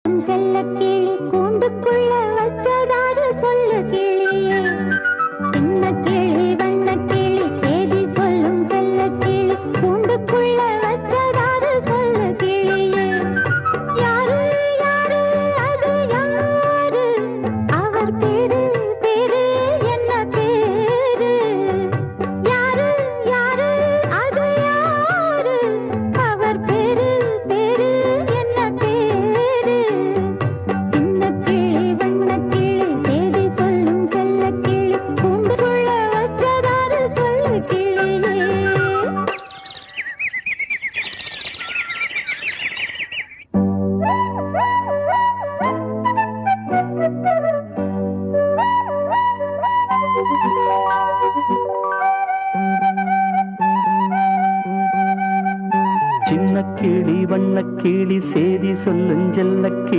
செல்ல கிளி கூண்டுக்குள்ள வச்சதாரு சொல்லு கிளியே. சின்ன கிளி வண்ண கிளி சேதி சொல்லும் செல்ல கிளி கூண்டுக்குள்ள வச்சதாரு சொல்லு கிளியே. யாரு யாரு அது யாரு, அவர் பேரு பேரு என்ன பேரு. யாரு யாரு அது யாரு, அவர் பேரு பேரு என்ன பேரு. சின்ன கிளி வண்ண கிளி சேதி சொல்லும் செல்ல கிளி கூண்டுக்குள்ள வச்சதாரு சொல்லு கிளியே. சின்ன கிளி வண்ண கிளி சேதி சொல்லுஞ்செல்ல